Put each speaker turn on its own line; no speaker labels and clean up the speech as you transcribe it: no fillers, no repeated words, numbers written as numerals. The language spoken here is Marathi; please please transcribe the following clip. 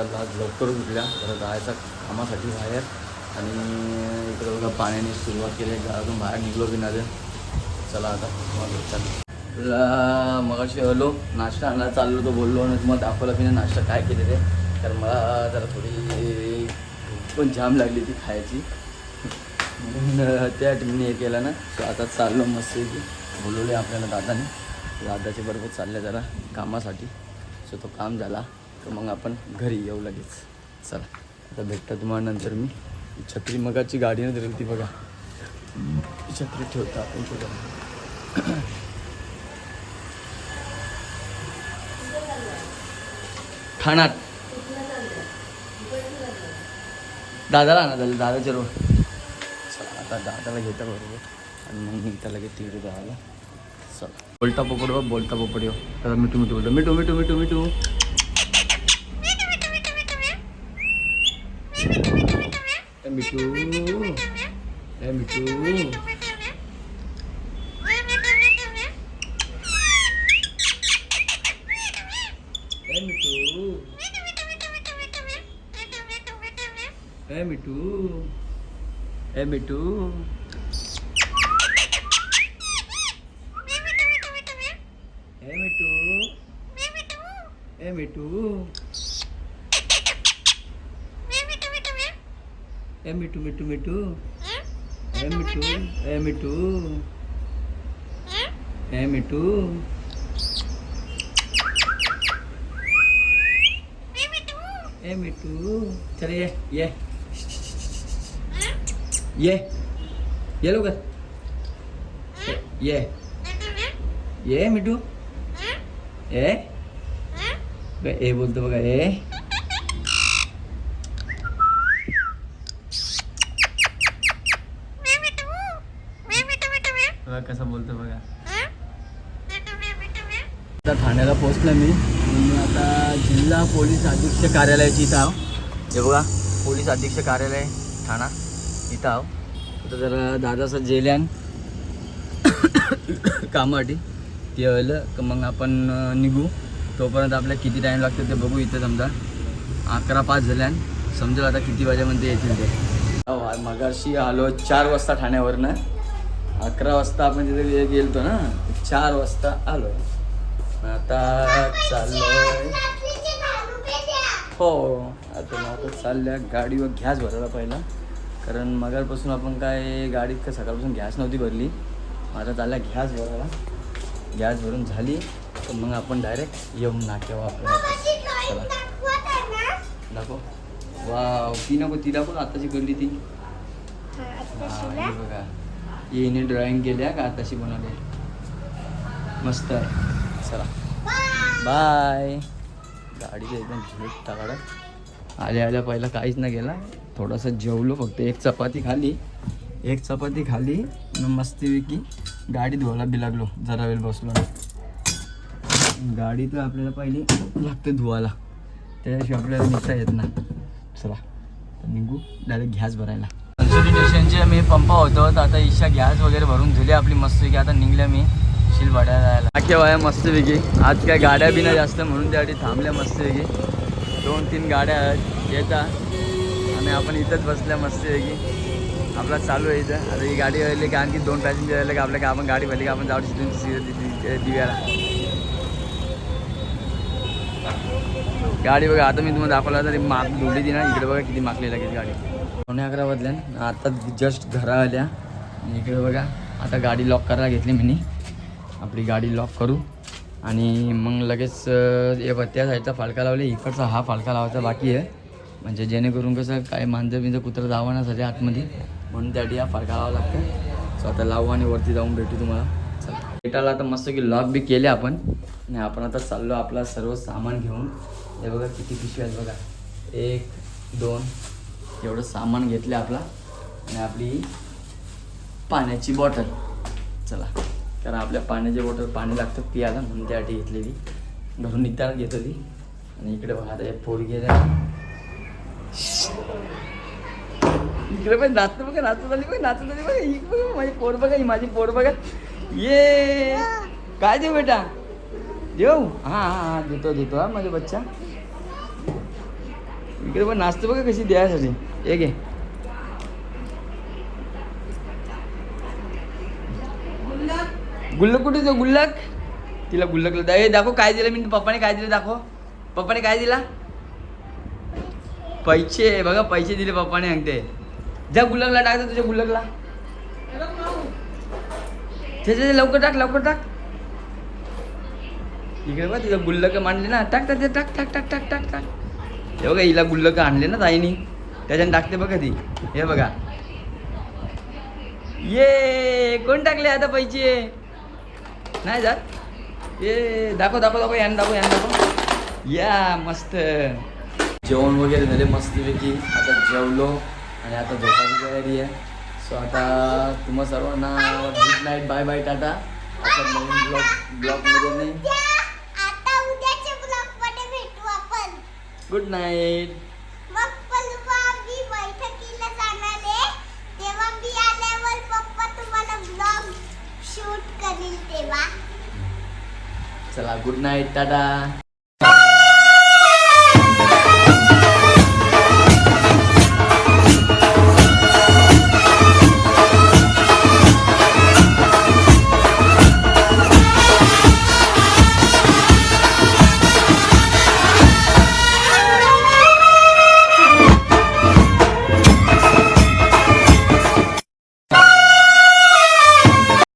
चाललो आज लवकर उठल्या जरा जायचा कामासाठी बाहेर. आणि इकडं बघा पाण्याने सुरुवात केली, घरातून बाहेर निघलो की नाही. चला आता चला. मग अशी आलो, नाश्ता आणायला चाललो तो बोललो आणि मग दाखवलं की नाही नाश्ता काय केले ते. तर मला जरा थोडी पण जाम लागली ती खायची, म्हणून त्या टीमने हे केलं ना. सो आता चाललो मस्त बोलवले आपल्याला दादाने. दादाच्या बरोबर चालले जरा कामासाठी. सो तो काम झाला तर मग आपण घरी येऊ लगेच. चला आता भेटतं तुम्हाला नंतर. मी छत्री मगाची गाडीने दिली ती बघा, छत्री ठेवता आपण तुला. ठाण्यात दादाला आणा झालं, दादाच्या रोड. चला आता दादाला घेता बरोबर आणि मग मी त्याला घेते तिकडे जायला. चला बोलता पोपड बघ, बोलता पोपड येऊ. त्याला मिठू मिठू बोलतो, मिठू मिठू मिठू मिठू. मिठू ए मिठू. ए मिठू ए मिठू. ए मिठू ए मिठू ए मिठू मिठू मिठू. ए मिठू ए मिठू ए मिठू. ए मिठू चल ये ये ये लोग ये मिठू. ए बोलतो बघा ए. बघा कसा बोलतो बघा. आता ठाण्याला पोहोचलो मी. आता जिल्हा पोलीस अधीक्षक कार्यालयाची इथं आहो. हे बघा पोलीस अधीक्षक कार्यालय ठाणा इथं आहो. आता जरा दादाचं जेल्यान कामासाठी ते आलं का मग आपण निघू. तोपर्यंत आपल्याला किती टाईम लागतो ते बघू. इथं समजा 11:05 झाल्यान समजेल आता किती वाजेमध्ये येतील ते. मगाशी आलो 4 वाजता ठाण्यावरनं. 11 वाजता आपण तिथे गेलतो ना, 4 वाजता आलो. आता चाललोय हो. आता चालल्या गाडीवर गॅस भरायला पहिला, कारण मगापासून आपण काय गाडीत का सकाळपासून गॅस नव्हती भरली. आता चालल्या गॅस भरायला. गॅस भरून झाली तर मग आपण डायरेक्ट येऊन नाक्यावर आपल्याला. चला दाखव. वा ती नको ती दाखव आताची करली ती. बघा येणे ड्रॉइंग केल्या का आताशी बनवले मस्त आहे. चला बाय. गाडीचं एकदम झेट टाकाडा. आल्या पहिला काहीच नाही गेला, थोडंसं जेवलो फक्त. एक चपाती खाली मस्तपैकी गाडी धुवायला बी लागलो. जरा वेळ बसलो. गाडी तर आपल्याला पहिले लागते धुवायला, त्याच्याशिवाय आपल्याला निघता येत नाही. चला निघू डायरेक्ट गॅस भरायला. कन्सोली स्टेशनचे मी पंपा होतो तर आता ईशा गॅस वगैरे भरून झाली आपली मस्तपैकी. आता निघल्या मी शिलवाड्याला जायला. केव्हा मस्तपैकी आज काय गाड्या बी नाही जास्त म्हणून त्यासाठी थांबल्या मस्तपैकी. 2-3 गाड्या येतात आणि आपण इथंच बसल्या मस्तपैकी. आपला चालू आहे इथं. आता ही गाडी आली की आणखी 2 पॅसेंजर आले का आपल्या आपण गाडी भरली का आपण जाऊ दिव्याला. गाडी बघा आता मी तुम्हाला दाखवला तरी माग धुवली ती ना. इकडे बघा किती मागली लागेल गाडी. 11:15 वाजल्या. आता जस्ट घरा आल्या. आणि इकडे बघा आता गाडी लॉक करायला घेतली मी. आपली गाडी लॉक करू आणि मग लगेच त्या साईडचा फाळका लावले. इकडचा हा फाळका लावायचा बाकी आहे, म्हणजे जेणेकरून कसं काय मांजर कुत्रं जावं ना सध्या आतमध्ये, म्हणून त्यासाठी हा फाळका लावा लागतं. सो आता लावू आणि वरती जाऊन भेटू तुम्हाला. चला गेटाला आता मस्त की लॉक बी केले आपण. आणि आपण आता चाललो आपला सर्व सामान घेऊन. हे बघा किती पिशवी आहेत बघा. 1-2 एवढं सामान घेतलं आपला. आणि आपली पाण्याची बॉटल. चला कारण आपल्या पाण्याची बॉटल पाणी लागतं पियाला, म्हणून त्यासाठी घेतलेली. घरून निघताना घेत होती. आणि इकडे बघा आता पोर गेल्या. इकडे पण नाचतं बघा, नाचत झाली बघा. ही बघा माझी पोर बघा, ही माझी पोर बघा. ये काय देऊ बेटा देऊ. हां देतो हा माझा बच्चा. इकडे पण नाचते बघा कशी द्यायसाठी. एक आहे गुल्लक. कुठे तो गुल्लक? तिला गुल्लकला दाखव काय दिलं मी. पप्पाने काय दिलं दाखव. पप्पाने काय दिला? पैसे. बघा पैसे दिले पप्पाने सांगते. जा गुल्लकला टाक तुझ्या गुल्लकला. त्याच्या लवकर टाक लवकर टाक. इकडे बघ तिथं गुल्लक मांडले ना. टाक टाक टाक टाक टाक टाक टाक टाक. हे बघा हिला गुल्लक आणले ना ताईनी त्याच्यानं टाकते बघा ती. हे बघा ये कोण टाकले आता पैसे नाही जात. ये दाखव दाखव दाखव यान दाखव यान दाखव. या मस्त जेवण वगैरे झाले मस्तपैकी. आता जेवलो आणि आता झोपायची तयारी आहे. सो आता तुम्हा सर्वांना good night bye bye tata. आता नवीन ब्लॉगमध्ये नाही. Good night.
मग पल्लवा मी बैठकीला जाणार आहे तेव्हा मी आल्यावर पप्पा तुम्हाला ब्लॉग शूट करील तेव्हा.
चला गुड नाईट टाटा.